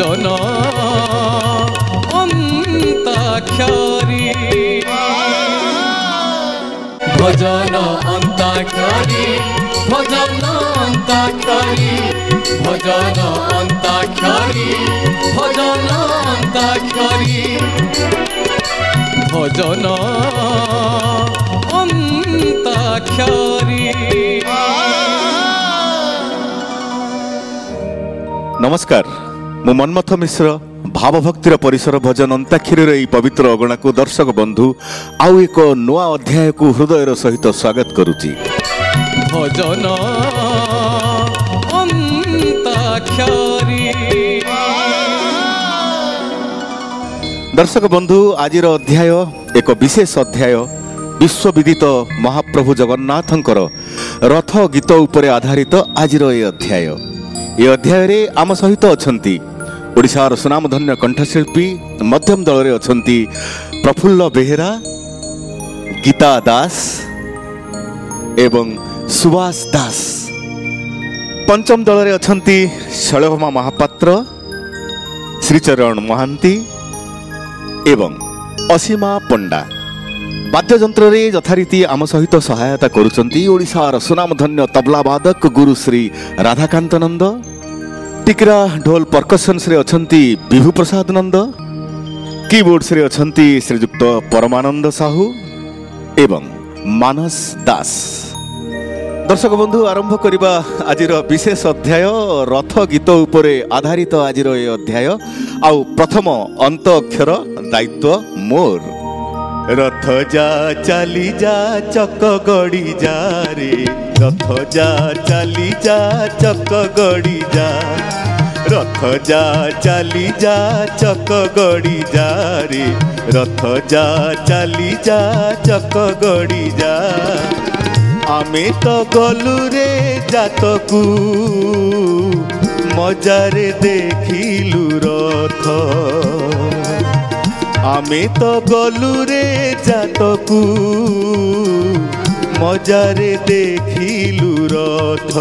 भजन अंताक्षरी भजन अंताक्षरी भजन अंताक्षरी भजन अंताक्षरी भजन अंताक्षरी भजन अंताक्षरी। नमस्कार मु मनमथ मिश्र भावभक्तिर परिसर भजन अंताक्षरी यही पवित्र अगणा को दर्शक बंधु आउ एक नुआ अध्याय को हृदयर सहित स्वागत करुची। भजन अंताक्षरी दर्शक बंधु आजिर अध्याय एक विशेष अध्याय विश्वविदित महाप्रभु जगन्नाथंकर रथ गीत उपरे आधारित आजिर ए अध्याय। ये अध्याय रे आम सहित अछंती ओडिशार सुनामधन्य कंठशिल्पी मध्यम दल रे अछंती प्रफुल्ल बेहेरा गीता दास एवं सुभाष दास। पंचम दल रे अछंती शैलभमा महापात्र श्रीचरण महांती एवं असीमा पंडा। वाद्ययंत्र रे यथारीति आम सहित सहायता करुचंती ओडिशार सुनामधन्य तबलावादक गुरु श्री राधाकांत नंद। टिकरा ढोल परकसन्स रे अछंती विभु प्रसाद नंद। कीबोर्ड्स रे अछंती श्रीयुक्त परमानंद साहू एवं मानस दास। दर्शक बंधु आरंभ करिबा आजिर विशेष अध्याय रथ गीत उपरे आधारित आजिर ए अध्याय। आउ प्रथम अंत अक्षर दायित्व मोर। रथ जा चली जा चक गड़ी जा रे रथ जा चली जा चक गड़ी जा रथ जा चली जा चक गड़ी जा रे रथ जा चली जा चक गड़ी जा। आमे तो गलु रे जातकू मजारे देखिलु रथ आमे तो गलु रे जातकू मजारे देखिलु रथ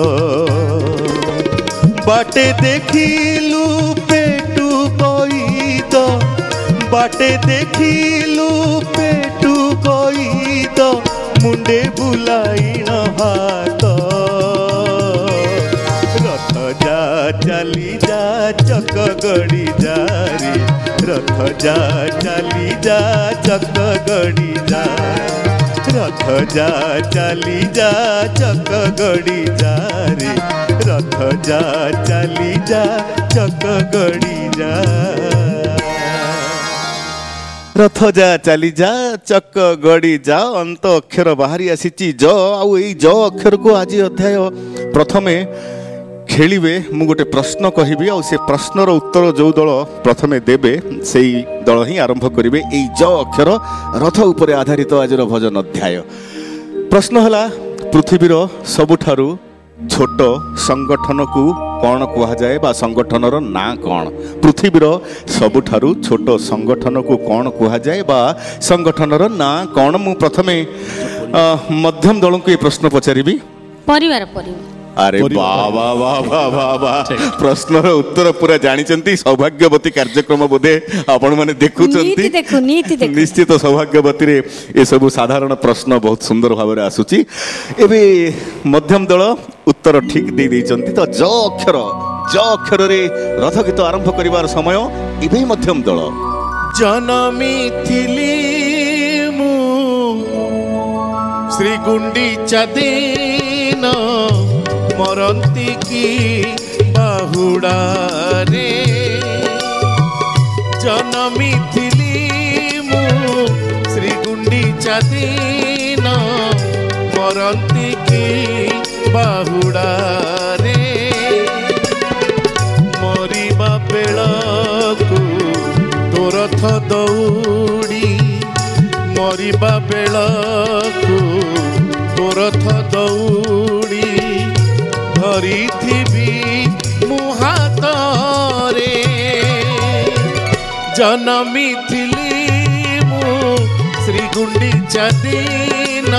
बाटे देखिलु पेटू कईद बाटे देखिलु पेटू कईद मुंडे बुलाइन हाथ रथ जा चली जा चक गड़ी जा रे रथ जा चली जा चक गड़ी जा रथ जा चली जा चक गड़ी जा रे रथ जा चली जा चक गड़ी जा रथ जा चली जा चक गड़ी जा। अंत अक्षर बाहरी आसी ज आउ एई ज अक्षर को आज अध्याय प्रथमे खेलिबे मु गोटे प्रश्न कहबी आ से प्रश्नर उत्तर जो दल प्रथमे देबे सेई दल ही आरंभ करिवे एई ज अक्षर रथ उपरे आधारित आजर भजन अध्याय। प्रश्न हला पृथ्वीर सबुठारु छोट संगठन को कौन कह जाए बा संगठनर ना कौन पृथ्वीर सबुठारु छोट संगठन को कौन कह जाए बा संगठनर ना कौन। मु प्रथमे मध्यम दल को ये प्रश्न पचारि परिवार। अरे बाबा बाबा बाबा प्रश्नर उत्तर पूरा जानी सौभाग्यवती कार्यक्रम बोधे आपण माने देखुचंती निश्चित सौभाग्यवती रे ये सब साधारण प्रश्न बहुत सुंदर भाव में आसुची। एबे मध्यम दल उत्तर ठीक दे दैचंती तो ज अक्षर रे रथ गीत आरंभ करिवार समय एबे मध्यम दल जनमी थिली मु श्री गुंडीचा दिन मरंती की बाहुड़ा रे जनमी थिली मु श्री गुंडीचा दिन मरंती की बाहुड़ा रे मरिबा बेलकू तो रथ दौड़ी मरिबा बेलकू तो रथ दौड़ी धरी थी मुहातरे जनमी थिली मु श्री गुंडीचा दिन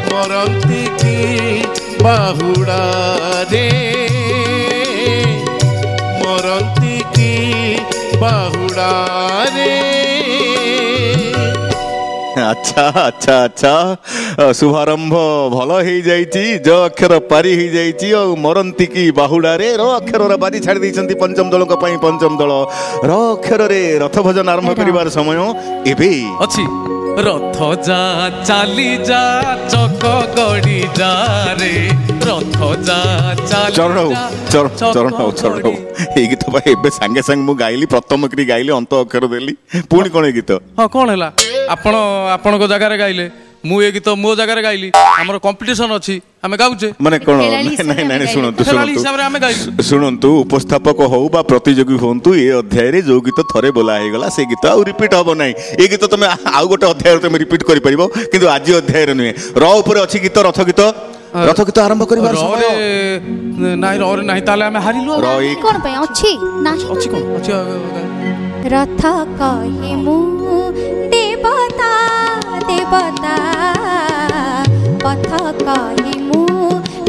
मरंती की बाहुड़ा रे मरंती की ବାହୁଡ଼ାରେ। আচ্ছা আচ্ছা আচ্ছা শুভারম্ভ ভাল হয়ে যাইছি জ অক্ষর পারি হয়ে যাইছি আর মরন্তি কি বাহুড়ারে র অক্ষরর বাজি ছাড়ি দিয়েছেন পঞ্চম দলক পাই পঞ্চম দল র অক্ষরে রথ ভজন আরম্ভ করিবার সময় এবে ଅଛି ରଥ ଯା ଚାଲି ଯା ଚକ ଗଡ଼ି ଯା ରେ ରଥ ଯା ଚାଲି চরণ ଯା চরণ চরণ এই গীত ভাই এবে সাঙ্গে সাঙ্গে মু গাইলি প্রথম করি গাইলি অন্ত অক্ষর দেলি পুଣି কোন গীত ହଁ କ'ଣ ହେଲା ଆପଣ ଆପଣଙ୍କ ଜାଗାରେ ଗାଇଲେ ମୁଁ ଏ ଗୀତ ମୋ ଜାଗାରେ ଗାଇଲି ଆମର କମ୍ପିଟିସନ ଅଛି ଆମେ ଗାଉଛେ মানে কোন নাই নাই শুনন্তু ଖେଳାଳି শুনন্তু ହିସାବରେ ଆମେ ଗାଇଲୁ শুଣନ୍ତୁ ଉପସ୍ଥାପକ ହଉ ବା ପ୍ରତିଯୋଗୀ ହୁଅନ୍ତୁ ଏ ଅଧ୍ୟାୟରେ ଯୋଉ ଗୀତ ଥରେ ବୋଲା ହେଇଗଲା ସେ ଗୀତ ଆଉ ରିପିଟ୍ ହବ ନାହିଁ ଏ ଗୀତ ତମେ ଆଉ ଗୋଟେ ଅଧ୍ୟାୟରେ ତମେ ରିପିଟ୍ କରିପାରିବ କିନ୍ତୁ ଆଜି ଅଧ୍ୟାୟରେ ନୁହେଁ ର ଉପରେ ଅଛି ଗୀତ ରଥ ଗୀତ ଆରମ୍ଭ କରିବାର ସମୟ ରରେ ନାହିଁ ରରେ ନାହିଁ ତାହେଲେ ଆମେ ହାରିଲୁ ଆଉ। ର କଣ ପାଇଁ ଅଛି ନାହିଁ ଅଛି କ'ଣ ଅଛି ରଥ କହେ ମୁଁ ଦେବତା ଦେବତା ପଥ କହେ ମୁଁ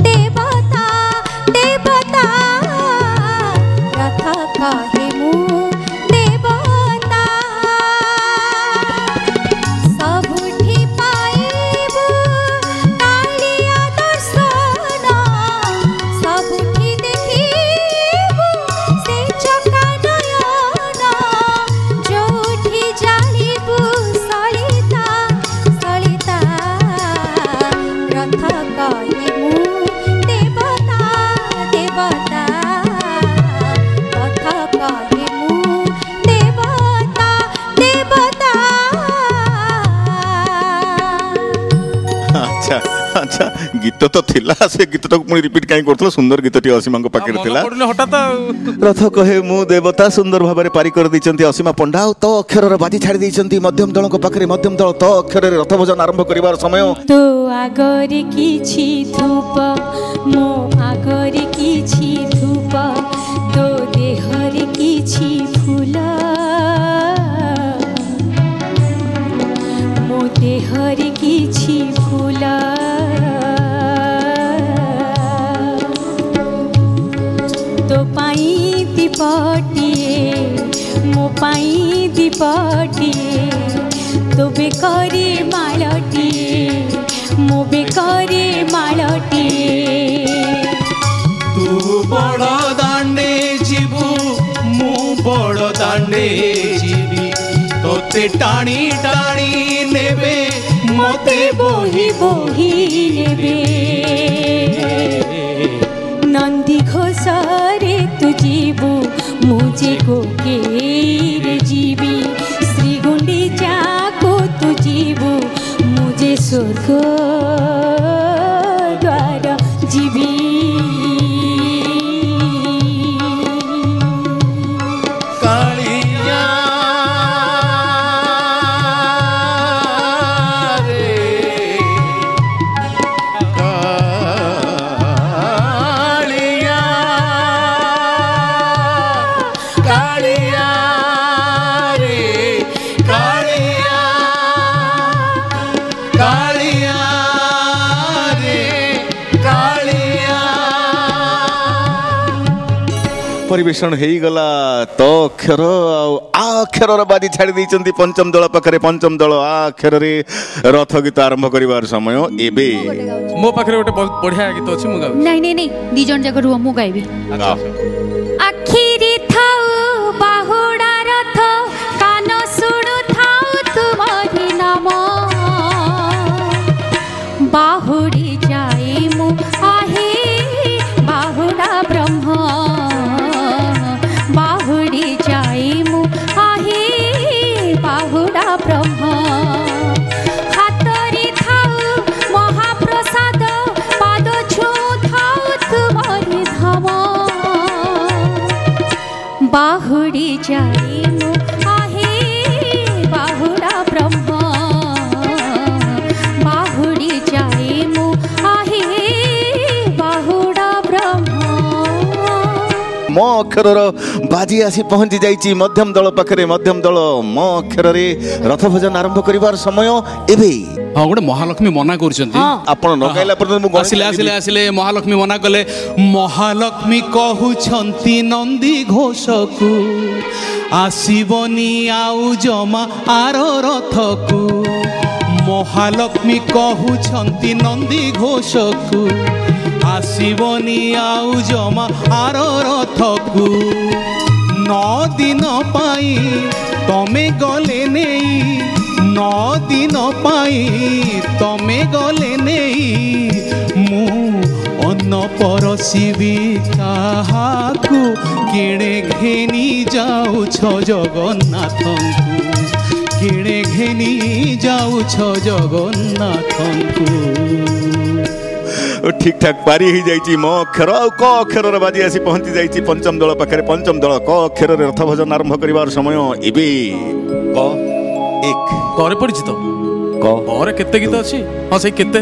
ଦେବତା ଦେବତା ରଥ କହେ ମୁଁ ଦେବତା ସବୁଠି ପାଇବୁ କାଳିଆ ଦର୍ଶନ ସବୁଠି ଦେଖିବୁ ସେ ଚକା ନୟନ ଯୋଉଠି ଜାଣିବୁ ସଳିତା ସଳିତା ରଥ କହେ ମୁଁ ଦେବତା ଦେବତା ପଥ କହେ ମୁଁ ଦେବତା ଦେବତା আচ্ছা আচ্ছা গীত তো ଥିଲା ସେ ଗୀତଟାକୁ ପୁଣି ରିପିଟ୍ କାହିଁ କରୁଥିଲ ସୁନ୍ଦର ଗୀତଟି ଅସୀମାଙ୍କ ପାଖରେ ଥିଲା ପଡୁନି ହଠାତ୍ ଆଉ ରଥ କହେ ମୁଁ ଦେବତା ସୁନ୍ଦର ଭାବରେ ପାରି କରିଦେଇଛନ୍ତି ଅସୀମା ପଣ୍ଡା ଆଉ ତ ଅକ୍ଷରର ବାଜି ଛାଡ଼ି ଦେଇଛନ୍ତି ମଧ୍ୟମ ଦଳଙ୍କ ପାଖରେ ମଧ୍ୟମ ଦଳ ତ ଅକ୍ଷରରେ ରଥ ଭଜନ ଆରମ୍ଭ କରିବାର ସମୟ ତୋ ଆଗରେ କିଛି ଧୂପ ମୋ ଆଗରେ କିଛି ଧୂପ ତୋ ଦେହରେ କିଛି ଫୁଲ ମୋ ଦେହରେ କିଛି ଫୁଲ ତୋ ପାଇଁ ଦୀପଟିଏ ମୋ ପାଇଁ ଦୀପଟିଏ ତୋ ବେକରେ ମାଳଟିଏ ମୋ ବେକରେ ମାଳଟିଏ ତୁ ବଡ଼ ଦାଣ୍ଡେ ଯିବୁ ମୁଁ ବଡ଼ ଦାଣ୍ଡେ ଯିବି ତୋତେ ଟାଣି ଟାଣି ନେବେ ମତେ ବୋହି ବୋହି ନେବେ ନନ୍ଦୀ ଘୋଷରେ ତୁ ଯିବୁ ମୁଁ ଯେ କୋକେଇରେ ଯିବି ଶ୍ରୀ ଗୁଣ୍ଡିଚାକୁ ତୁ ଯିବୁ ମୁଁ ଯେ ସ୍ୱର୍ଗ ଦ୍ୱାର ଯିବି କାଳିଆ ରେ କାଳିଆ କାଳିଆ ରେ କାଳିଆ କାଳିଆ ରେ କାଳିଆ ପରିବେଷଣ ହେଇଗଲା ତ ଅକ୍ଷର ଆଉ ଆ ଅକ୍ଷରର ବାଜି ଛାଡ଼ି ଦେଇଛନ୍ତି ପଞ୍ଚମ ଦଳ ପାଖରେ ପଞ୍ଚମ ଦଳ ଆ ଅକ୍ଷରରେ ରଥ ଗୀତ ଆରମ୍ଭ କରିବାର ସମୟ ଏବେ ମୋ ପାଖରେ ଗୋଟେ ବହୁତ ବଢିଆ ଗୀତ ଅଛି ମୁଁ ଗାଉଛି ନାଇଁ ନାଇଁ ନାଇଁ ଦି ଜଣ ଯାକ ରୁହ ମୁଁ ଗାଇବି ଆଚ୍ଛା, ଆଖିରେ ଥାଉ ବାହୁଡ଼ା ରଥ କାନ ଶୁଣୁ ଥାଉ ତୁମରି ନାମ ବାହୁଡ଼ି ଯାଏ ମୁଁ ଆହେ ବାହୁଡ଼ା ବ୍ରହ୍ମ ବାହୁଡ଼ି ଯାଏ ମୁଁ ଆହେ ବାହୁଡ଼ା ବ୍ରହ୍ମ ହାତରେ ଥାଉ ମହାପ୍ରସାଦ ପାଦ ଛୁଁ ଥାଉ ତୁମରି ଧାମ ବାହୁଡ଼ି ଯାଏ ମୁଁ ଆହେ ବାହୁଡ଼ା ବ୍ରହ୍ମ ବାହୁଡ଼ି ଯାଏ ମୁଁ ଆହେ ବାହୁଡ଼ା ବ୍ରହ୍ମ ମୋ ଅକ୍ଷରର ବାଜି ଆସି ପହଞ୍ଚି ଯାଇଛି ମଧ୍ୟମ ଦଳ ପାଖରେ ମଧ୍ୟମ ଦଳ ମୋ ଅକ୍ଷରରେ ରଥ ଭଜନ ଆରମ୍ଭ କରିବାର ସମୟ ଏବେ हाँ गोटे महालक्ष्मी मना कर आपण नगाइला पर्यंत मु आसिले आसिले आसिले महालक्ष्मी मना कले महालक्ष्मी कहउछंती नंदी घोष को आसीबनी आउ जमा आर रथ को महालक्ष्मी कहउछंती नंदी घोष को आसीबनी आउ जमा आर रथ को 9 दिन पाई तमे गले नहीं 9 दिन पाई तमे गले नहीं मु अन्न परसिबी काहाकू किणे घेनी जाउछ जगन्नाथंकु किणे घेनी जाउछ जगन्नाथंकु ठीक ठाक पारी ही जाइए म अक्षर आ क अक्षर बाजी आसी पहुंची जाइए पंचम दल पाखे पंचम दल क अक्षर रथ भजन आरंभ करिवार समय एबे क एक करे पड़ी तो करे केते गीत अछि हां से केते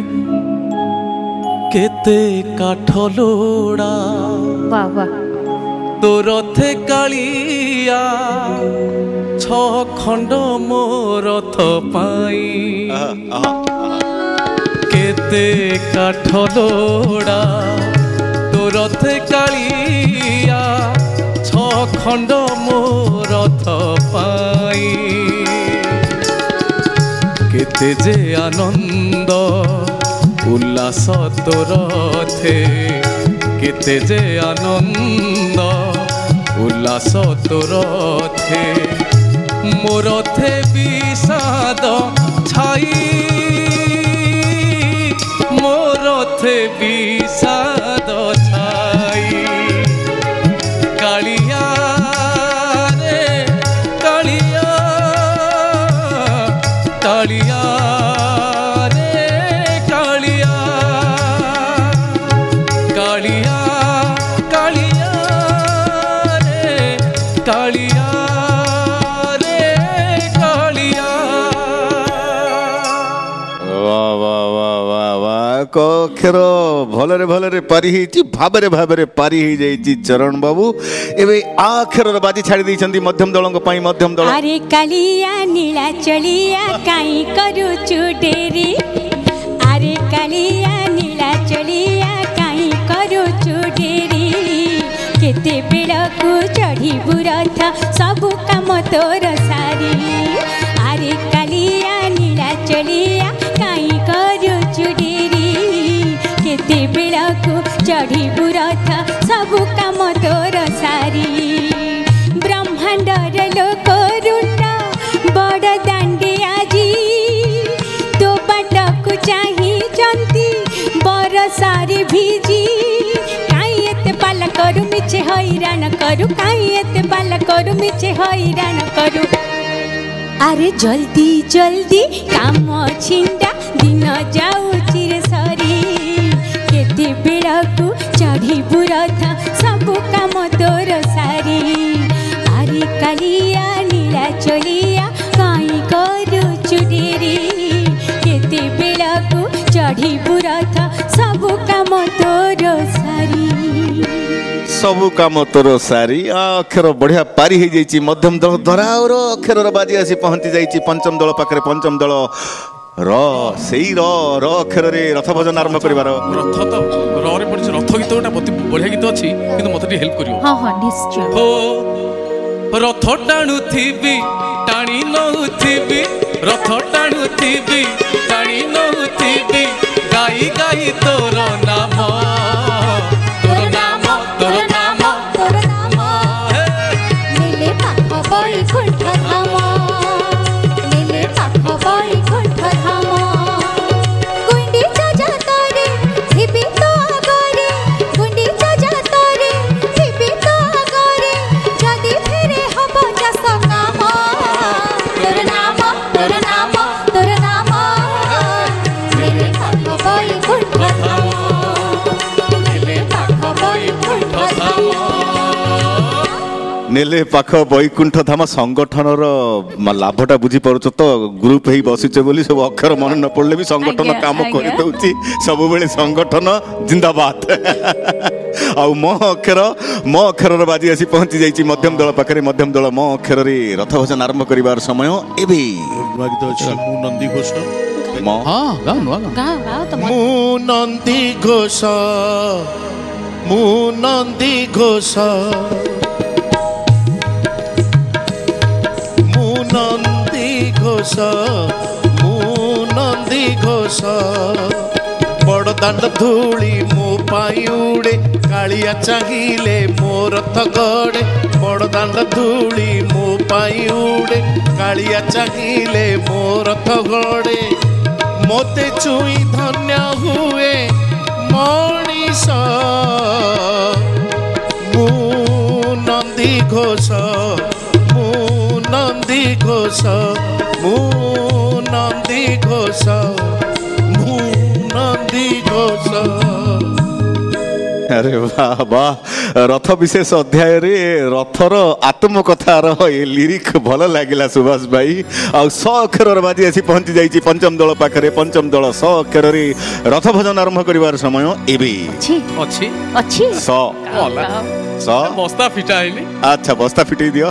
केते काठ लोड़ा वाह वाह तो रथे कालिया 6 खंड मो रथ पाई केते काठ लोड़ा तो रथे कालिया 6 खंड मो रथ पाई केते जे आनंद उल्लास तोर थे केते जे आनंद उल्लास तोर थे मोर थे विषाद छाई मोर थे विषाद छाई कालिया रे कालिया कालिया रे कालिया कालिया कालिया रे कालिया रे कालिया वाह वाह वाह वाह वाह क अक्षर भलरे भलरे पारी ही भाबरे भाबरे पारी ही जाइए चरण बाबू एबे आ अक्षर बाजी छाड़ी दैछंती मध्यम दलंग पई मध्यम दल अरे कालिया नीला चलिया काई करू चुडेरी अरे कालिया नीला चलिया काई करू चुडेरी केते बेलकु चढ़ी बुरथ सबु काम तोर सारी अरे कालिया नीला चलिया काई करू चुडेरी केते बेलकु चढ़ी बुरथ सबु काम तोर सारी ब्रह्मांडर लोक रुंड बड़ दांडे आजी तो बाटकु चाही जंती बरसारी भिजी काई एते पाला करू मिछे हैरान करू काई एते पाला करू मिछे हैरान करू अरे जल्दी जल्दी काम छिंडा दिन जाऊ चिर सरी केते बेलकु चढ़ी बुरथ सबु काम तोर सारी अरे कालिया नीला चलिया काई करू चुडेरी केते बेलकु चढ़ी बुरथ सबु काम तोर सारी सबु काम तोर सारी आ अक्षर बढ़िया पारी ही जाइए मध्यम दल धराउर अक्षर बाजी आसी पहुंची जाइए पंचम दल पाखे पंचम दल र सेई र अक्षर रे रथ भजन आरंभ करिवार रथ तो रे पड़ी रथ गीत गोटा बढ़िया गीत अच्छी किंतु मत हेल्प करियो हाँ हाँ निश्चय हो रथ टाणुथिबी टाणी नउथिबी रथ टाणुथिबी टाणी नउथिबी गाई गाई तोर नाम तोर नाम तोर नाम तोर नाम नीले पाख बैकुंठ धाम नीले पाख बैकुंठ धाम गुंडीचा जातरे थिबी तो आगरे गुंडीचा जातरे थिबी तो आगरे जदी फेरे हब जस काम तोर नाम तोर नाम तोर नाम नीले पाख बैकुंठ धाम नीले पाख बैकुंठ धाम नेले पाख बैकुंठ धाम संगठन लाभटा बुझी पारुछ तो ग्रुप ही बसिचे बोली सब अक्षर मन न पड़ले भी संगठन आज्ञा, काम आज्ञा। कर दउची सब बेले संगठन जिंदाबाद आउ म अक्षर बाजी आसी पहुंची जाइए मध्यम दल पाखे मध्यम दल म अक्षर रे रथ भजन आरंभ करिवार समय एबे गीत अच्छी मु नंदी घोष म ହଁ ଗାଁ ନୂଆ ଗାଁ ଗାଁ ଗାଁ ତ ମୁଁ ନନ୍ଦୀ ଘୋଷ ମୁଁ ନନ୍ଦୀ ଘୋଷ ମୁଁ ନନ୍ଦୀ ଘୋଷ ମୁଁ ନନ୍ଦୀ ଘୋଷ ବଡ଼ ଦାଣ୍ଡ ଧୂଳି ମୋ ପାଇଁ ଉଡ଼େ କାଳିଆ ଚାହିଁଲେ ମୋ ରଥ ଗଡ଼େ ବଡ଼ ଦାଣ୍ଡ ଧୂଳି ମୋ ପାଇଁ ଉଡ଼େ କାଳିଆ ଚାହିଁଲେ ମୋ ରଥ ଗଡ଼େ ମୋତେ ଛୁଇଁ ଧନ୍ୟ ହୁଏ ମଣିଷ ମୁଁ ନନ୍ଦୀ ଘୋଷ ମୁଁ ନନ୍ଦୀ ଘୋଷ ମୁଁ ନନ୍ଦୀ ଘୋଷ ମୁଁ ନନ୍ଦୀ ଘୋଷ। अरे वाह वाह रथ विशेष अध्याय रे रथर आत्मकथार ए लिरिक भल लगिला सुभाष भाई आ 100 अक्षर बाजी आसी पहुंची जाइए पंचम दल पाखरे पंचम दल 100 अक्षर रे रथ भजन आरंभ करिवार समय एबे ଅଛି ଅଛି ଅଛି 100 ବସ୍ତା ଫିଟା ହେଇନି अच्छा बस्ता फिटई दियो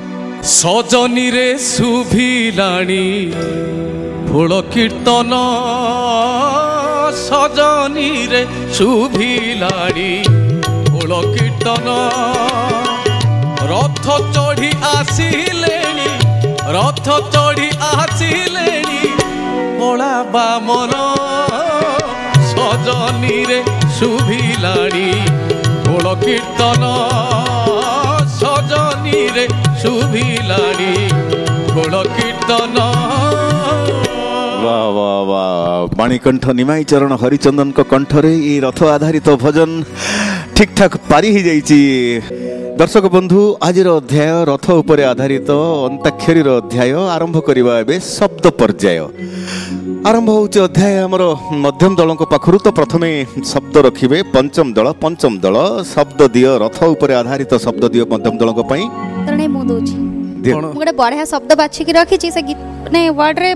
सजनीरे शुभिलाणी फूल कीर्तन सजनीरे शुभिलाणी फूल कीर्तन रथ चढ़ी आसिलेणी रथ चढ़ी आसिलेणी बड़ा बामन सजनीरे शुभिलाणी फूल कीर्तन सजनीरे शुभिलाणी फूल कीर्तन वाह वाह वाह मणिकंठ निमाई चरण हरिचंदन को कंठरे ये रथ आधारित भजन ठीक ठाक पारी ही जाइए। दर्शक बंधु आज अध्याय रथ उपरे आधारित अंताक्षरी अध्याय आरंभ करवा एबे शब्द पर्याय आरंभ होउचे अध्याय हमर मध्यम दल पाखरु तो प्रथमे शब्द रखिबे पंचम दल शब्द दियो रथ उपरे आधारित शब्द दियो मध्यम दल को पई तणे मु दोची दियो। मु गोटे बढ़िया शब्द बाछि कि रखी छी से गीत ने वर्ड रे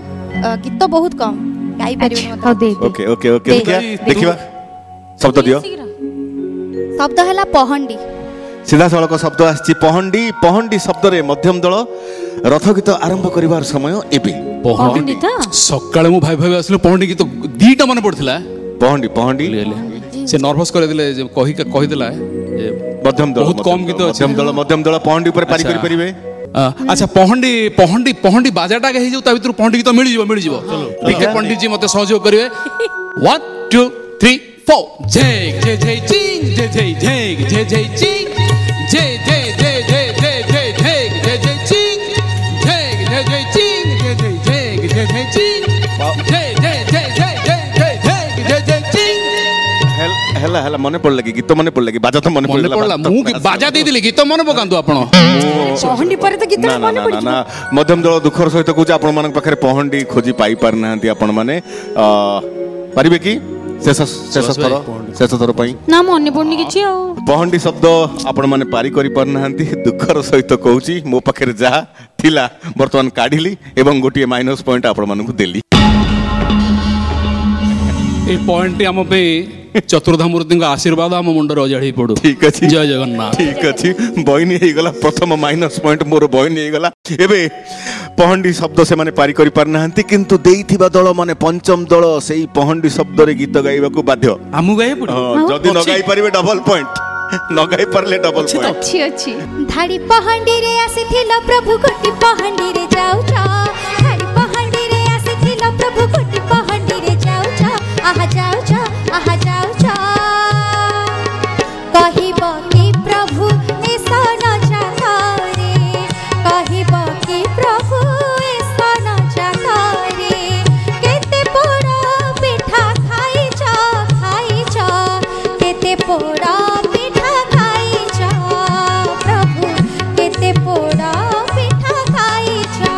गीत बहुत कम गाई परिबे मत ओके ओके ओके देखिबा शब्द दियो शब्द हला पहंडी सीधा सड़क शब्द आछि पहंडी पहंडी शब्द रे मध्यम दल रथ गीत आरंभ करिवार समय एबे पहंडी था सकाळे मु भाई भाई आसलो पहंडी गीत दीटा मन पड़थिला पहंडी पहंडी से नर्वस कर दिले जे कहि देला मध्यम दल बहुत कम गीत अछि मध्यम दल पहंडी ऊपर पारी करि परिबे अच्छा पहंडी पहंडी पहंडी बाजाटा हे जो ता भीतर पहंडी गीत मिल जिवो देखिए पंडित जी मते सहयोग करिवे 1 2 3 4 जय जय जय चिंग जय जय जय जय जय चिंग जय जय जय जय जय जय जय जय जय चिंग जय जय जय चिंग जय जय जय जय जय चिंग जय जय जय जय जय जय जय जय चिंग हेला हेला मने पड़ले कि गीत मने पड़ले कि बाजा तो मने पड़ला मु कि बाजा दे दिले गीत मने पकांतु आपण पहंडी पर तो गीत मन पड़ी ना मध्यम दल दुखर सहित कहूँ आपण मान पाखरे पहंडी खोजी पाई पार नाहंती आपण माने पारिबे कि शेष थर पई ना मन पड़नी किछि आ पहंडी शब्द आपण माने पारी करि पार नाहंती दुखर सहित कहूची मो पाखरे जहा थिला वर्तमान काढिली एवं गोटिए माइनस पॉइंट आपण मानकु देली ए पॉइंट आम पे चतुर्धा मूर्ति आशीर्वाद आम मुंडर अजाड़ी पड़ू ठीक अछि जय जगन्नाथ ठीक अछि बहिनी हे गला प्रथम माइनस पॉइंट मोर बहिनी हे गला एबे पहंडी शब्द से माने पारी करि पार नाहंती किंतु देइथिबा दल माने पंचम दल सेही पहंडी शब्द रे गीत गाइबाकू बाध्य आमु गाय पड़ू जदी न गाई परिबे डबल पॉइंट न गाई परले डबल पॉइंट अच्छी अच्छी धाड़ी पहंडी रे आसीथिला प्रभु कोटि पहंडी रे जाउचा धाड़ी पहंडी रे आसीथिला प्रभु कोटि पहंडी रे जाउचा आहा जाउचा कहिब कि प्रभु ऐसा न जाता रे कहिब कि प्रभु ऐसा न जाता रे केते पोड़ा पिठा खाई जा केते पोड़ा पिठा खाई जा प्रभु केते पोड़ा पिठा खाई जा।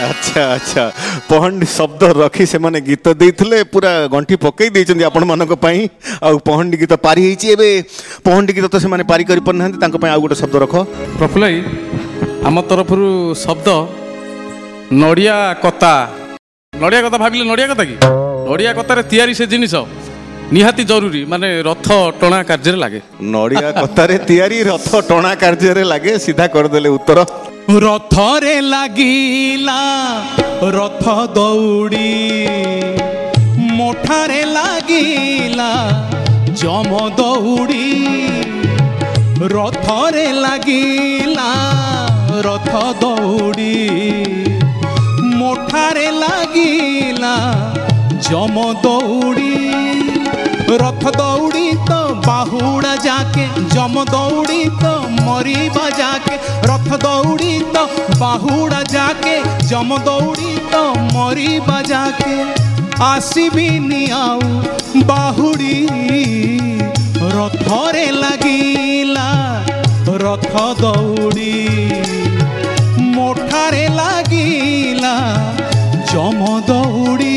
अच्छा अच्छा पहंडी शब्द रखी से माने गीत देइथिले पूरा गंठी पकई देइचंदी आपण मानक पई आ पहंडी गीत पारी हेची एबे पहंडी गीत तो से माने पारी करि परनाहंती तांको पई आ गुटे शब्द रखो प्रफुल्ल आम तरफ शब्द नड़िया कता भाविले नड़िया कता कि नड़िया कतार तैयारी से जिनिस निहाती जरूरी माने रथ टणा कार्य लगे नड़िया कतारे तैयारी रथ टणा कार्य रे लागे सीधा कर देले उत्तर ରଥରେ ଲାଗିଲା ରଥ ଦୌଡ଼ି ମୋଠାରେ ଲାଗିଲା ଯମ ଦୌଡ଼ି ରଥରେ ଲାଗିଲା ରଥ ଦୌଡ଼ି ମୋଠାରେ ଲାଗିଲା ଯମ ଦୌଡ଼ି रथ दौड़ी तो बाहुड़ा जाके जम दौड़ी तो मरीबा जाके रथ दौड़ी तो बाहुड़ा जाके जम दौड़ी तो मरीबा जाके आसबिनी आउ बाहुड़ी रथरे लगिला रथ दौड़ी मोठारे लगिला जम दौड़ी।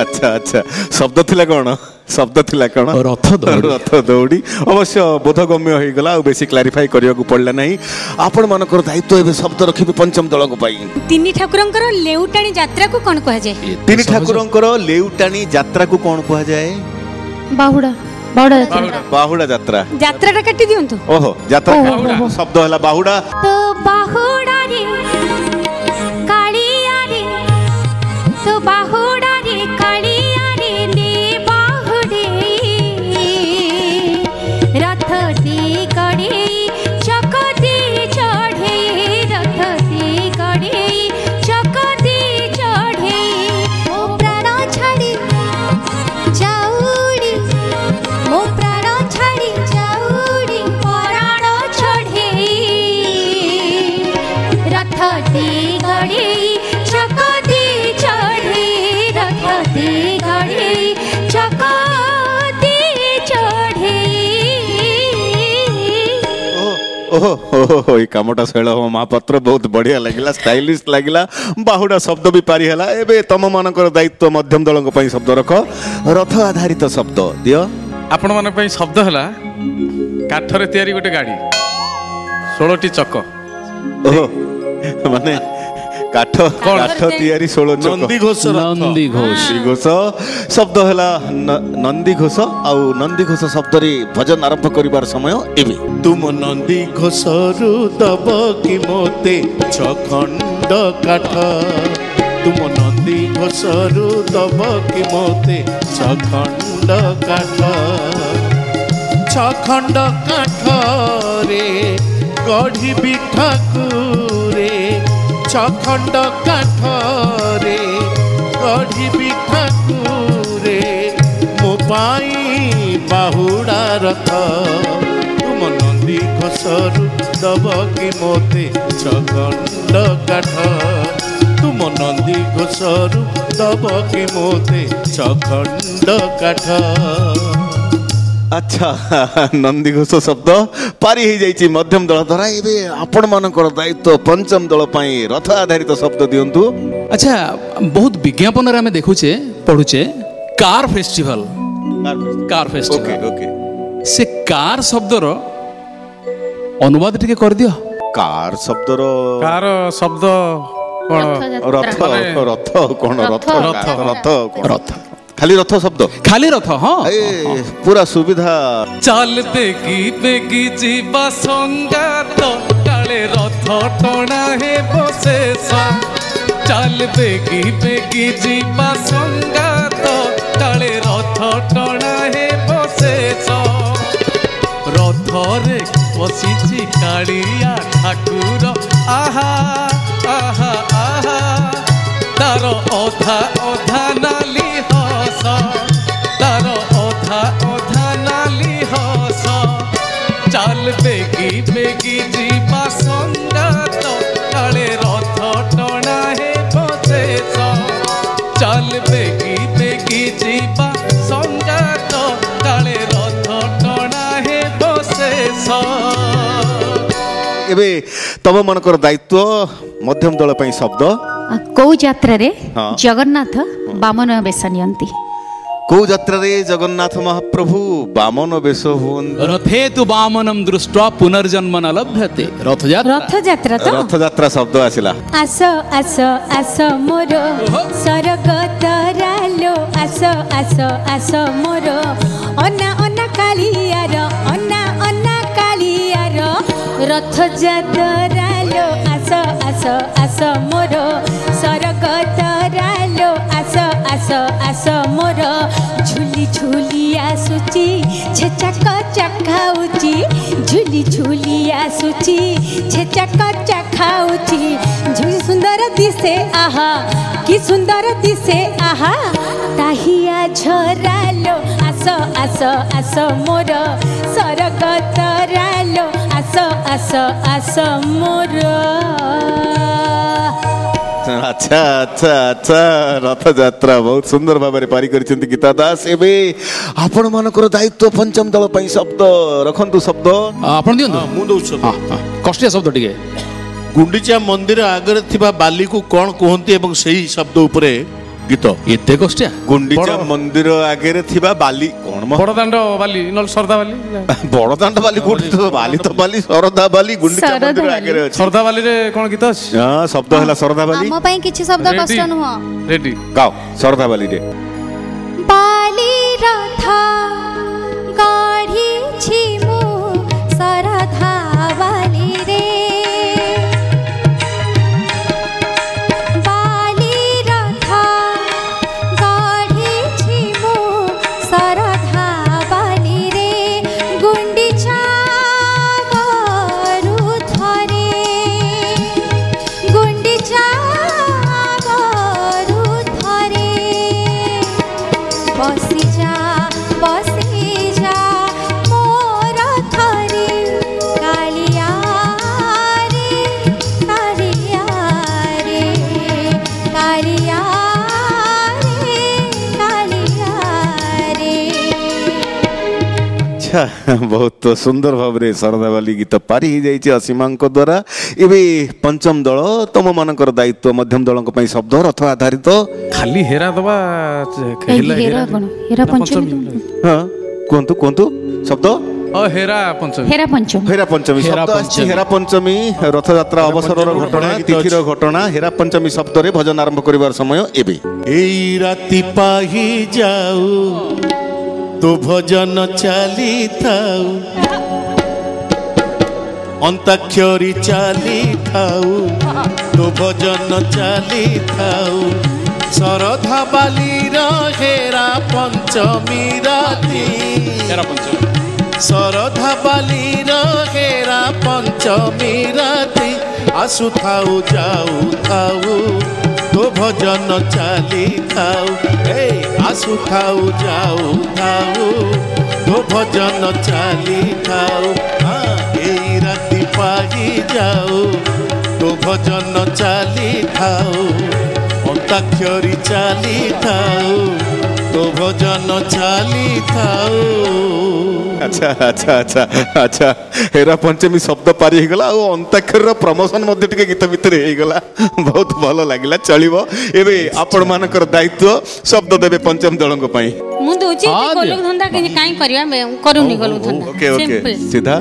अच्छा अच्छा शब्द थिला कौन शब्द थिला कौन रथ दौड़ी रथ दौड़ी अवश्य बोधगम्य हो गला आ बेसी क्लारिफाई करिया को पड़ला नहीं आपण मानकर दायित्व एबे शब्द रखिबे पंचम दल को पाई तिनी ठाकुरंकर लेउटाणी यात्रा को कोन कहा जाय तीन ठाकुरंकर लेउटाणी यात्रा को कोन कहा जाए बाहुड़ा बाहुड़ा यात्रा बाहुड़ा यात्रा यात्राटा काटी दियंतु ओहो यात्रा शब्द हला बाहुड़ा तो बाहुड़ा रे कालिया रे तो बाहुड़ा रे कालिया रे ने बाहुड़े रथ दी कड़े चक दी चढ़े रथ दी कड़े चक दी चढ़े ओ प्राण छाड़ी जाऊड़ी ओ प्राण छाड़ी जाऊड़ी प्राण चढ़े रथ दी गड़े चक दी चढ़े रथ दी गड़े चक दी चढ़े। ओहो ओहो ये कामटा शैल महापात्र बहुत बढ़िया लगिला स्टाइलिश लगिला बाहुड़ा शब्द भी पारी हला एबे तम मानकर दायित्व मध्यम दल को पई शब्द रख रथ आधारित शब्द दियो आपण मन पई शब्द हला काठरे तयारी गोटे गाड़ी 16टी चक ओहो माने काठ काठ तयारी 16 नंदी घोष नंदी घोष नंदी घोष शब्द हला नंदी घोष आउ नंदी घोष शब्द रे भजन आरंभ करिवार समय एबे तुम नंदी घोषरु दब कि मोते छखंड काठ तुम नंदी घोषरु दब कि मोते छखंड काठ छखंड काठ रे गढ़ी ठाकुरे छखंड काठ रे गढ़ी ठाकुरे मो पाई बाहुड़ा रथ तुम नंदी घोषरु दब कि मोते छखंड काठ तुम नंदी घोषरु दब कि मोते छखंड काठ। अच्छा नंदी घोष शब्द पारी हो जाइए मध्यम दल द्वारा एबे आपण मानकर दायित्व पंचम दल पाई रथ आधारित शब्द दियंतु। अच्छा बहुत विज्ञापन रे हमें देखुचे पढुचे कार फेस्टिवल ओके ओके से कार शब्द रो अनुवाद टिके कर दियो कार शब्द रो कार शब्द कोन रथ रथ कोन रथ रथ रथ रथ खाली रथ शब्द खाली रथ हाँ ए पूरा सुविधा चल बेगी बेगी जीवा संगात काले रथ टणा हे बशेष चल बेगी बेगी जीवा संगात काले रथ टणा हे बशेष रथरे बसिछि कालिया ठाकुर आहा आहा आहा तार अधा अधा नाली हस तार अधा अधा नाली हस चल बेगी बेगी जीवा संगात काले रथ टणा हे बशेष चल बेगी बेगी जीवा संगात काले रथ टणा हे बशेष। एबे तब मानकर दायित्व मध्यम दल पाई शब्द कौ यात्रा रे हाँ। जगन्नाथ बामन बेश नियंती को यात्रा रे जगन्नाथ महाप्रभु बामन वेश हुन रथे तु वामनम दृष्ट्वा पुनर्जन्म न लभ्यते रथ यात्रा तो रथ यात्रा शब्द आसिला आस आस आस मोर सरग तरालो आस आस आस मोर अन्ना अन्ना कालियार अन्ना अन्ना कालियार रथ जातरालो आस आस आस मोर सरग तरालो आस आस आस मोर झुली झुली आसुची छेचक चखाउची झुली झुली आसुची छेचक चखाउची झुली सुंदर दिसे आहा कि सुंदर दिसे आहा ताहिया झरालो आस आस आस मोर सरग तरालो आस आस आस मोर। अच्छा अच्छा अच्छा रथयात्रा बहुत सुंदर भाव में पारी कर गीता दास एबे आपण मानकर दायित्व पंचम दल पई शब्द रखंतु शब्द आपण दियंतु मु दउछ कष्टिया शब्द टिके गुंडीचा मंदिर आगे थिबा बाली को कौन कहते एवं सही शब्द उपरे गीत एते कष्टिया गुंडीचा मंदिर आगे थिबा बाली कौन बड़ दांड बाली नल सरदा बाली बड़ दांड बाली कोठी तो बाली सरदा बाली गुंडीचा मंदिर आगे अछि सरदा बाली रे कोन गीत अछि हां शब्द हला सरदा बाली हम पई किछि शब्द कष्ट नुह रेडी गाओ सरदा बाली रे बाली रथ गाढ़ी छिमु सरधा बाली रे बाली रथ गाढ़ी छिमु सरधा बाली रे गुंडीचा गरु थरे गुंडीचा गरु थरे बसी जा मोर थरे कालिया रे कालिया रे कालिया रे कालिया रे। अच्छा बहुत सुंदर भाव रे सरदा बाली गीत पारी ही जाइए असीमांक द्वारा एबे पंचम दल तुम मानकर दायित्व मध्यम दल पई शब्द रथ आधारित खाली हेरा दबा हेरा कोन हेरा पंचमी हां कोंतु कोंतु शब्द हेरा पंचमी हेरा पंचमी हेरा पंचमी शब्द आछि हेरा पंचमी रथ यात्रा अवसर घटना तिथिर घटना हेरा पंचमी शब्द रे भजन आरंभ करिवार समय एबे एई राति पाही जाऊ तो भजन चाली थाऊ अंताक्षरी चाली थाऊ तो भजन चाली थाऊ सरधा बाली हेरा पंचमी राति हेरा पंचमी सरधा बाली हेरा पंचमी राति आसु थाऊ जाऊ थाऊ तो भजन चाली थाऊ आसु थाऊ जाऊ थाऊ तो भजन चाली थाऊ एई राति पाही जाऊ तो भजन चाली थाऊ अंताक्षरी चाली थाऊ तो भजन चाली थाऊ। अच्छा अच्छा अच्छा अच्छा हेरा पंचमी शब्द पारी हो गला और अंताक्षर प्रमोशन मध्य टिके गीत भीतर हो गला बहुत भलो लागला चलिबो एबे आपण मानकर दायित्व शब्द देबे पंचम दलंग पई मु दोची गोलक धंदा काई करबा करूनी गोलक धंदा ओके ओके सीधा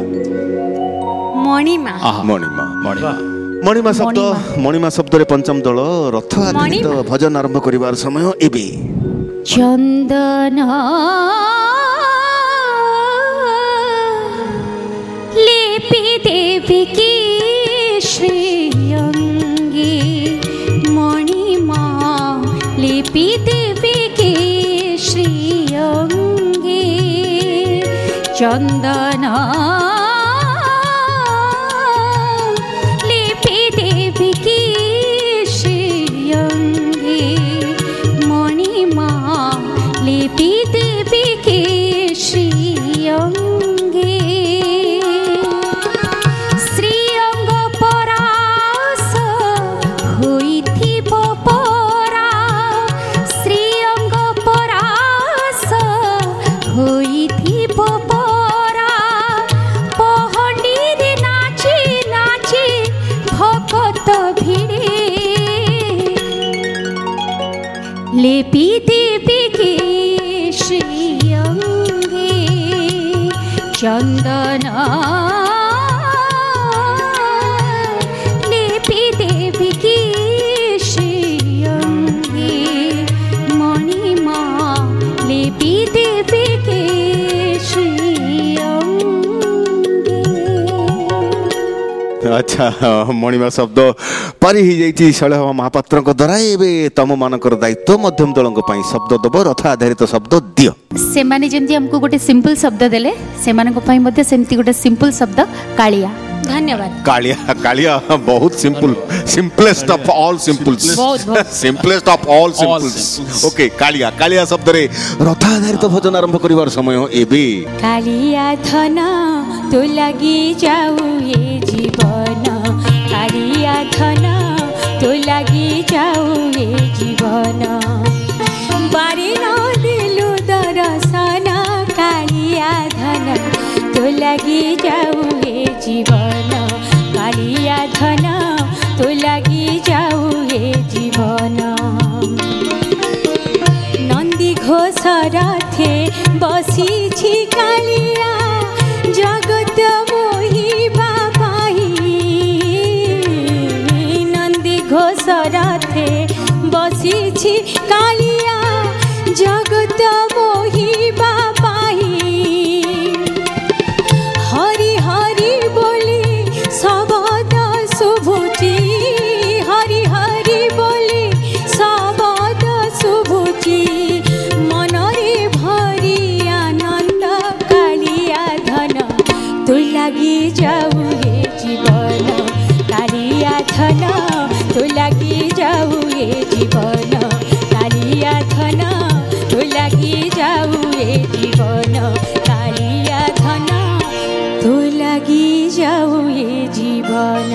मणिमा मणिमा मणिमा शब्द रे पंचम दल रथ आधारित भजन आरंभ करिवार समय एबे चंदन लेपि देवी की श्रीअंगी मणिमा लेपि देवी की श्रीअंगी चंदन लेपि देवी की श्रीअंगी मणिमा लेपि देवी की श्रीअंगी श्रीअंग परास होइथिब परा श्रीअंग परास होइथिब परा पहंडीरे नाची नाची भगत भिड़े लेपि देवी की श्रीअंगे चंदन लेपि देवी की श्रीअंगे मणिमा लेपि देवी की श्रीअंगे। अच्छा मणिमा शब्द पारी ही जाइछि शैलभ महापात्र द्वारा एबे तम मानकर दायित्व मध्यम दलंग पई शब्द दब रथ आधारित शब्द दियो से माने जेंती हमको गोटे सिंपल शब्द देले से मानको पई मध्ये सेमती गोटे सिंपल शब्द कालिया। धन्यवाद। कालिया कालिया बहुत simple simplest of all simples बहुत simplest of all simples okay कालिया कालिया शब्द रे रथ आधारित भजन आरंभ करिवार समय एबे कालिया धन तो लगी जाऊ ये जीवन कालिया धन तो लगी जाऊ ये जीवन बारी न दिलु दर्शन कालिया धन तो लगी जाऊ ये जीवन कालिया धन तो लगी जाऊ ये जीवन नंदी घोष रथे बसी कालिया जगत मोहिबा पाई नंदी घोष रथे बसी कालिया जगत मोहिबा पाई हरि हरि बोली शब्द शुभुची हरि हरि बोली शब्द शुभुची मनरे भरी आनंद कालिया धन तू लगी जाऊ हे जीवन कालिया धन तू लगी जाऊ हे जीवन कालिया धन तू लगी जाऊ हे जीवन कालिया धन तू लगी जाऊ हे जीवन।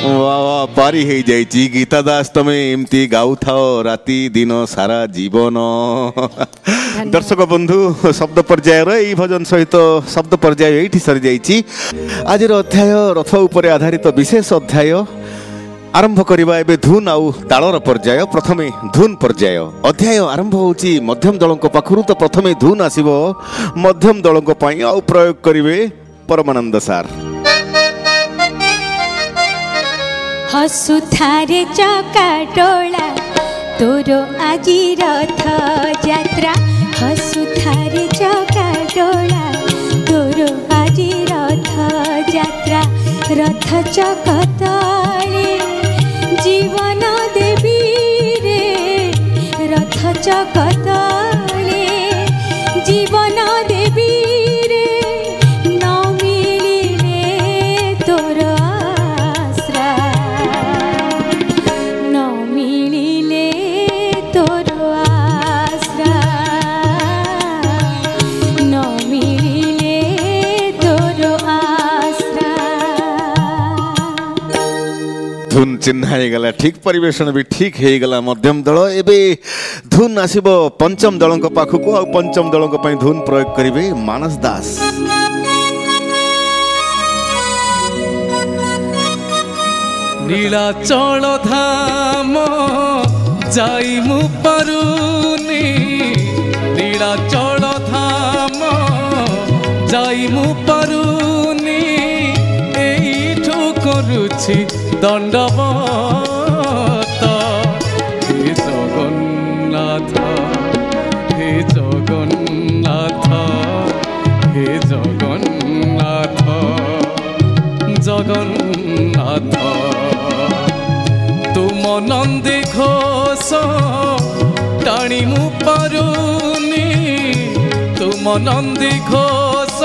वाह वाह पारी हो जाइछि गीता दास तमे एमती गाउ थाओ राति दिन सारा जीवन दर्शक बंधु शब्द पर्यायर एई भजन सहित शब्द पर्याय एठी सरी जाइछि आजिर अध्याय रथ उपरे आधारित विशेष अध्याय आरंभ करिबा एबे धुन आउ तालर पर्याय प्रथमे धुन पर्याय अध्याय आरंभ होउछि मध्यम दलंक पाखरु तो प्रथमे धुन आसीबो मध्यम दलंक पई आउ प्रयोग करिवे परमानंद सार हसु थारे चका टोला तोरो आजी रथ यात्रा हसु थारे चका टोला तोरो आजी रथ यात्रा रथ चक तले जीवन देवी रे रथ चक तले जीवन देवी रे न मिलिले तोर आश्रा न मिलिले तोर आश्रा न मिलिले तोर आश्रा। धुन चिन्ह गला ठीक परिवेशन भी ठीक हो गला मध्यम दल एबे धुन आसीबो पंचम दलंक पाखकु आ पंचम दलंक पई धुन प्रयोग करिवे मानस दास नीलाचल धाम जाई मु पारुनी नीलाचल धाम जाई मु पारुनी एइठु करूछि दंडवत हे जगन्नाथ हे जगन्नाथ हे जगन्नाथ जगन्नाथ तुम नंदी घोष टाणी मु पारुनी तुम नंदी घोष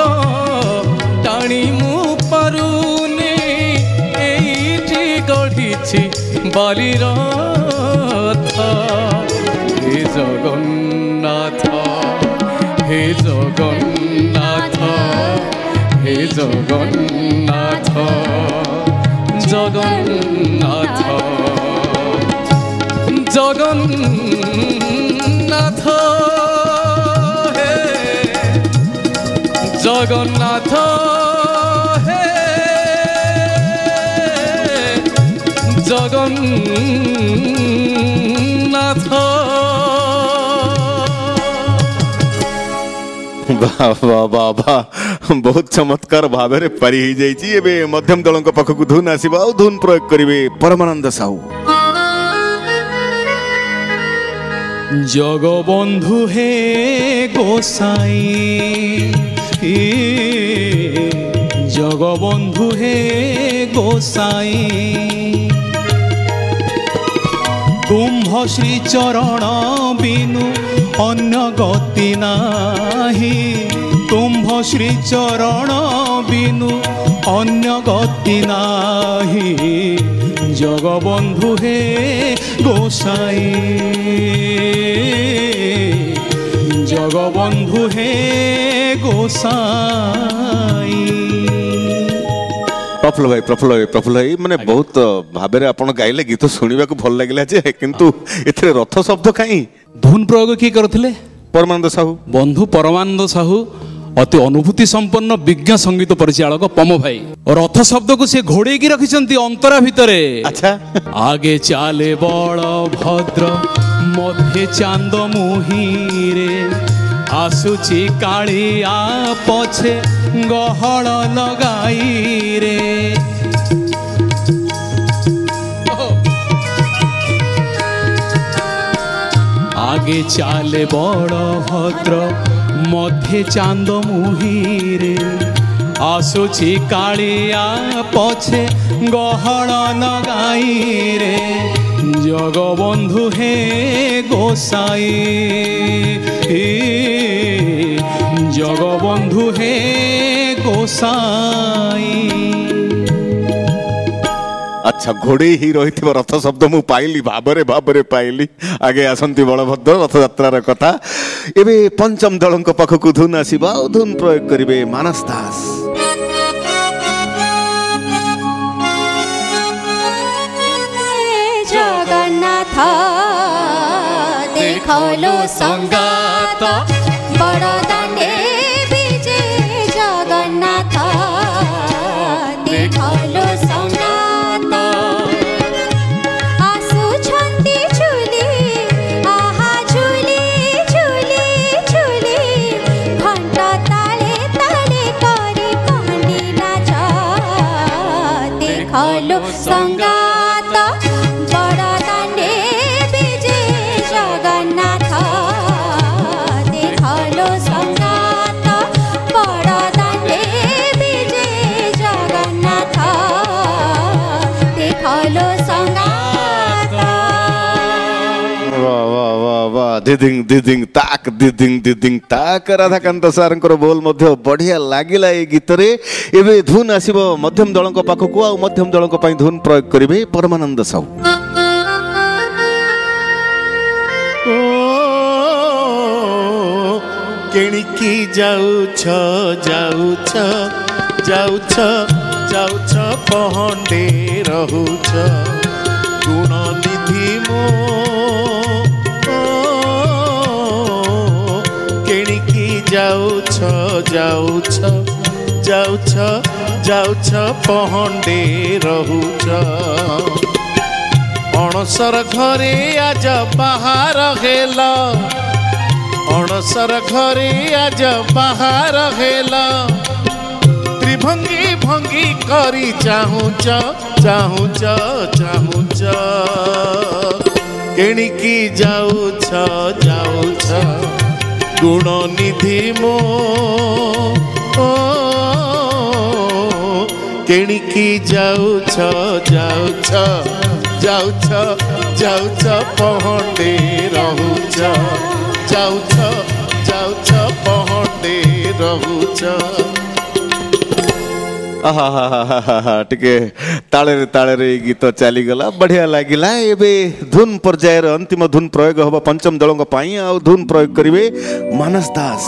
टाणी मु पारुनी एइठी गढ़िछि बाली रथ हे जगन्नाथ हे जगन्नाथ हे जगन्नाथ जगन्नाथ जगन्नाथ हे जगन्नाथ हे जगन्नाथ। बाबा बहुत चमत्कार भाव में पारी हो जाइछि एबे मध्यम दलंक पाखकु धुन आसीबा आ धुन प्रयोग करिवे परमानंद साहू जगबंधु हे गोसाई জগবন্ধু হে গোসাই তুম্ভ শ্রী চরণ বিনু অন্য গতি নাহি তুম্ভ শ্রী চরণ বিনু অন্য গতি নাহি জগবন্ধু হে গোসাই জগবন্ধু হে গোসাই। ପ୍ରଫୁଲ୍ଲ ଭାଇ ମାନେ ବହୁତ ଭାବରେ ଆପଣ ଗାଇଲେ, ଗୀତ ଶୁଣିବାକୁ ଭଲ ଲାଗିଲା ଯେ, କିନ୍ତୁ ଏଥିରେ ରଥ ଶବ୍ଦ କାହିଁ? ଧୁନ୍ ପ୍ରୟୋଗ କିଏ କରିଥିଲେ? ପରମାନନ୍ଦ ସାହୁ। ବନ୍ଧୁ ପରମାନନ୍ଦ ସାହୁ ଅତି ଅନୁଭୂତି ସମ୍ପନ୍ନ ବିଜ୍ଞ ସଙ୍ଗୀତ ପରିଚାଳକ ପମ ଭାଇ। ରଥ ଶବ୍ଦକୁ ସେ ଘୋଡେଇକି ରଖିଛନ୍ତି ଅନ୍ତରା ଭିତରେ। ଆଚ୍ଛା। ଆଗେ ଚାଲେ ବଳଭଦ୍ର ମଧ୍ୟେ ଚାନ୍ଦ ମୁହିଁରେ ଆସୁଛି କାଳିଆ ପଛେ ଗହଳ ଲଗାଇରେ। আগে চালে বড়ভদ্র মধ্যে চান্দ মুহিরে আসুছি কালিয়া পছে গহল লগাইরে জগবন্ধু হে গোসাই জগবন্ধু হে গোসাই। আচ্ছা, ঘোড়েই হি রহিଥିବା ରଥ ଶବ୍ଦ ମୁଁ ପାଇଲି, ଭାବରେ ପାଇଲି। ଆଗେ ଆସନ୍ତି ବଳଭଦ୍ର, ରଥଯାତ୍ରାର କଥା। ଏବେ ପଞ୍ଚମ ଦଳଙ୍କ ପାଖକୁ ଧୁନ୍ ଆସିବ ଆଉ ଧୁନ୍ ପ୍ରୟୋଗ କରିବେ ମାନସ ଦାସ। জগন্নাথ দেখলো সংগাত বড় দাণ্ডে বিজে জগন্নাথ দেখলো সংগাত আসুছন্তি ঝুলি আহা ঝুলি ঝুলি ঝুলি ঘণ্টা তালে তালে করে পহণ্ডি নাচ দেখলো সংগাত বড় দাণ্ডে বিজে জগন্নাথ দেখলো সংগাত বড় দাণ্ডে বিজে জগন্নাথ দেখলো সংগাত। वाह वाह वाह वाह, दिदिंग ताक राधाकांत सारंकर बोल मध्य बढ़िया लागिला ए गीतरे। एबे धुन आसीबो मध्यम दळंक पाखकु आ मध्यम दळंक पई धुन प्रयोग करिवे परमानंद साहू। केणिकी जाउछ जाउछ जाउछ जाउछ पहंडे रहुछ गुण निधि मो केणिकी जाउछ जाउछ जाउछ जाउछ पहंडे रहुछ अणसर घरे आज बाहर हेला अणसर घरे आज बाहर हेला त्रिभंगी भंगी करी चाहुच चाहुच चाहुच केणिकी जाउछ जाउछ गुण निधि मो केणिकी जाउछ जाउछ जाउछ जाउछ पहंडे रहुछ जाउछ जाउछ पहंडे रहुछ। टिके ताळे ताळे गीत चली गला, बढ़िया लागिला। एबे धुन पर्यायर अंतिम धुन प्रयोग हबो पंचम दळंग पई आ धुन प्रयोग करिवे मानस दास।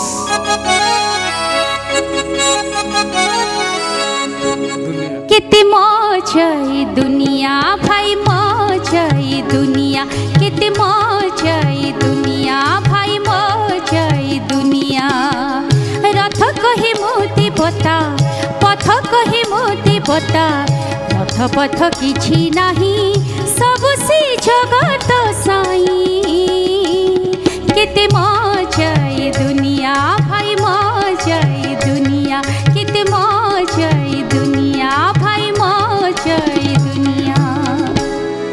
केते मौज दुनिया भाई मौज दुनिया केते मौज दुनिया भाई मौज दुनिया रथ कहे मोती बता पथ कहे मोती बता पथ पथ किछि नाही सब से जगत साई केते मौज दुनिया भाई मौज दुनिया केते मौज दुनिया भाई मौज दुनिया।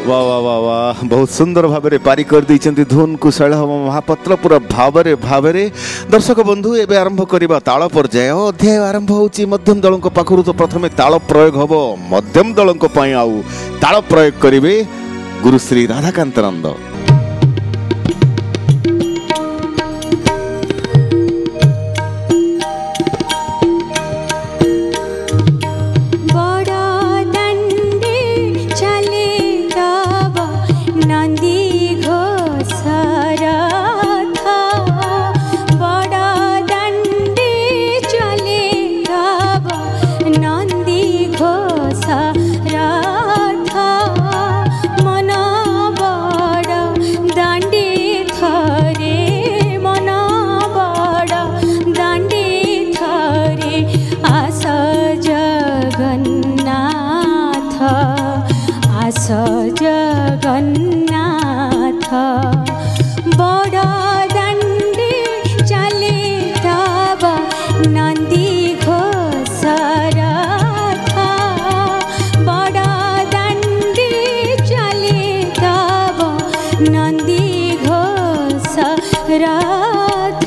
वाह वाह वाह वाह, बहुत सुंदर भाव में पारी कर दी धुन कुशल महापात्र पूरा भावरे भावरे दर्शक बंधु एवं आरंभ करवा ताल पर्याय अध्याय आरंभ होची मध्यम दल पाखु तो प्रथम ताल प्रयोग हम मध्यम दल आउ ताल प्रयोग करेंगे गुरुश्री राधाकांत नंद। जगन्नाथ बड़ दांडी चले तब नंदी घोष रथ बड़ दांडी चले तब नंदी घोष रथ।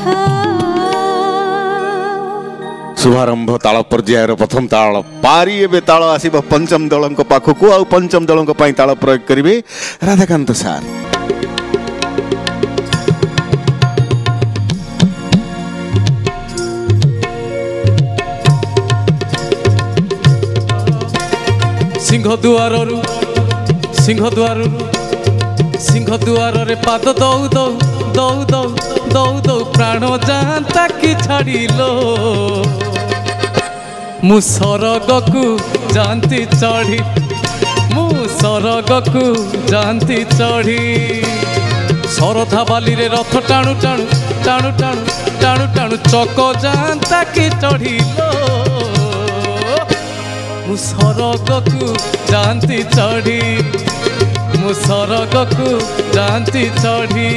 शुभारंभ ताल पर्यायर प्रथम ताल पारी एवं ताल आसब पंचम दल पाखक आ पंचम दल ताल प्रयोग करेंगे राधाकांत सार। सिंह दुआर रे पाद दौ दौ दौ दौ दौ दौ प्राण जाता कि छाड़िलो मु सरगकु जानती चढ़ी मु सरगकु जानती चढ़ी सरधा बाली रे रथ टाणु टाणु टाणु टाणु टाणु टाणु चक जानता कि चढ़िलो मु सरगकु जानती चढ़ी मु सरगकु जानती चढ़ी।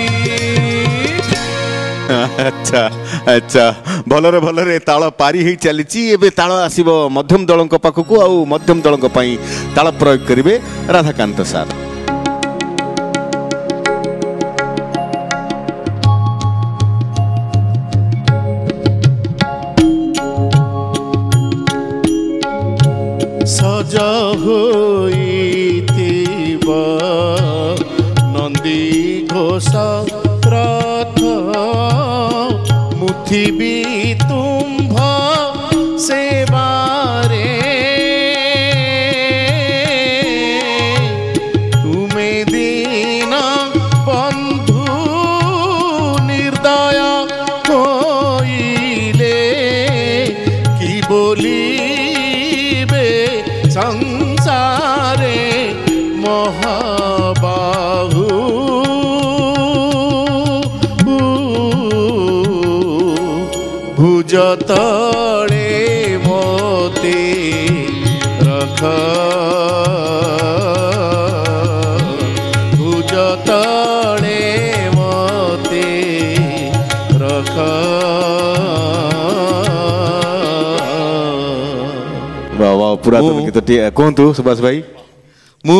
अच्छा अच्छा भलरे भलरे ताल पारी ही चली एवं ताल आसब मध्यम दल पाखक आ मध्यम दल ताल प्रयोग करेंगे राधाकांत सार। सजा होइतिबा नंदी घोष रथ मुथिबी तुम्भ सेवारे तुमे दीन बंधु निर्दय होइले कि बोलिबे संसारे महाबाहु भुज तले मोते रख भुज तले मोते रख। वाह पुरातन गीत कहतु सुभाष भाई मु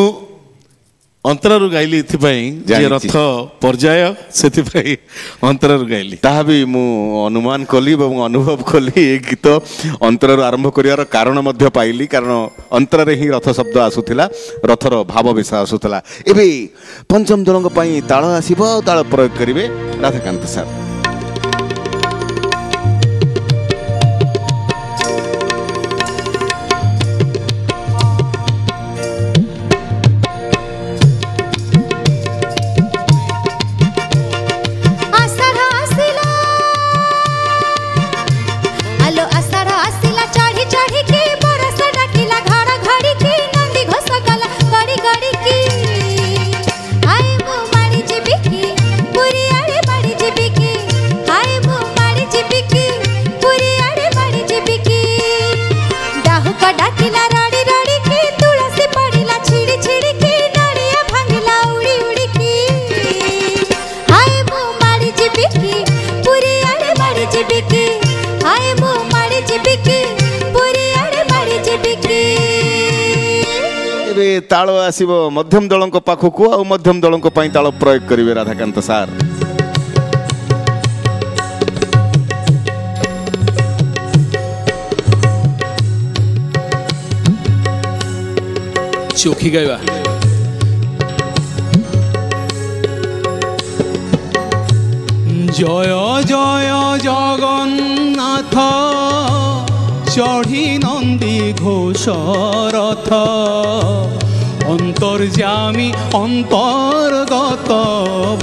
अंतरु गाइली जे रथ पर्याय से अंतरु गाइली ताहा भी मु अनुमान कली एवं अनुभव कली ए गीत अंतरु आरंभ करियार कारण मध्य पाइली कारण अंतर ही रथ शब्द आसुथिला रथर भाव विषय आसुथिला। एबे पंचम दल ताल आसीबो ताल प्रयोग करिवे राधाकांत सार। पुरी आड़े बाड़ी जीवी की ताल आसीबो मध्यम दलଙ୍କ पाखକୁ ଆଉ मध्यम दलଙ୍କ ପାଇଁ ताल प्रयोग करिवे राधाकांत सार। चोखी गाइबा जय जय जगन्नाथ चढ़ी नंदी घोष रथ अंतर्जामी अंतर्गत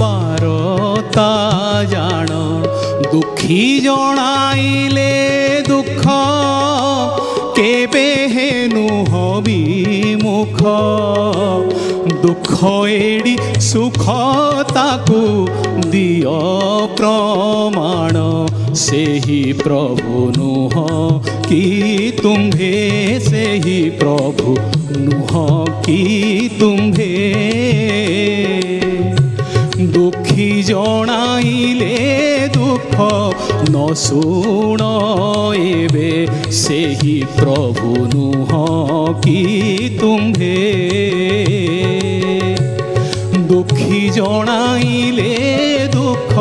बारता जान दुखी जणाइले दुख केबे हेनु हबी मुख दुख एडी सुख ताकू दिय प्रमाण सेही प्रभु नुह कि तुम्भे सेही प्रभु नुह कि तुम्भे दुखी जणाइले दुख न शुण एबे सेही प्रभु नुह कि तुम्भे दुखी जणाइले दुख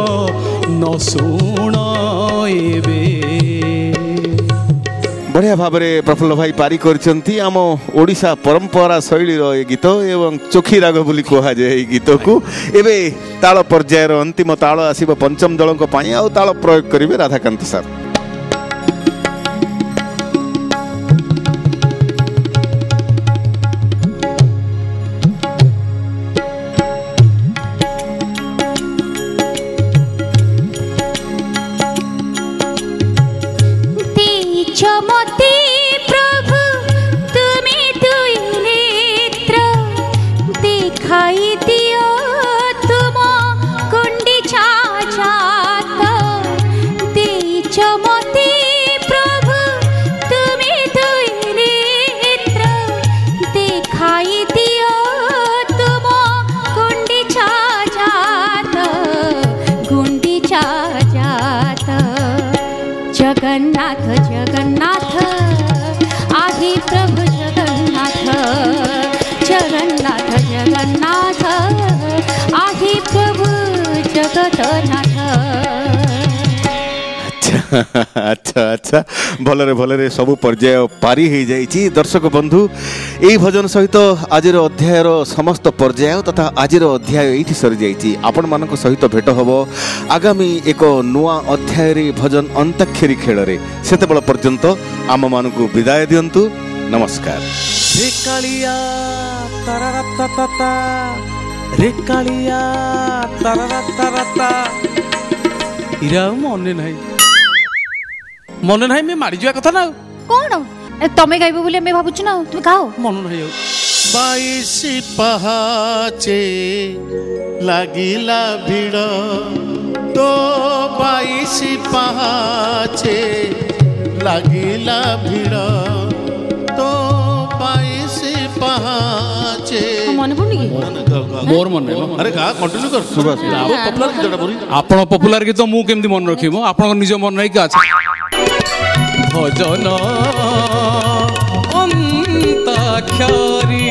न शुण एबे। बढ़िया भाव में प्रफुल्ल भाई पारी करछंती आम ओडिशा परंपरा शैली रो ए गीत एवं चोखी राग बोली कहा जाए ए गीत को एबे ताल पर्यायर अंतिम ताल आसीबो पंचम दलଙ୍କ ପାଇଁ ଆଉ ताल प्रयोग करिवे राधाकांत सर। जगन्नाथ जगन्नाथ आदि प्रभु जगन्नाथ जगन्नाथ जगन्नाथ आदि प्रभु जगन्नाथ। अच्छा अच्छा भलरे भलरे सबु पर्याय पारी हो जाइए। दर्शक बंधु यही भजन सहित आज अध्यायर समस्त पर्याय तथा आज अध्याय ये सरी जाइए। आपण मान सहित भेट हम आगामी एक नुआ अध्याय भजन अंताक्षरी खेल से पर्यंत आम मान विदाय दिंतु। नमस्कार। रे कालिया ताराराता रे कालिया ताराराता इरा मने नहीं मन ना मैं मारी जावा कथा ना कौन तमें गाइब बोली मैं भाबुछु ना तुम गाओ मन नहीं बाईसी पहाचे लागिला भिड़ तो बाईसी पहाचे लागिला भिड़ तो बाईसी पहाचे मन पड़नी की मोर मन नहीं अरे गा कंटिन्यू कर सुबह पॉपुलर गीतटा बोली आपण पॉपुलर गीत मु केमती मन रखिबो आपण निज मन नहीं का भजन अंताक्षरी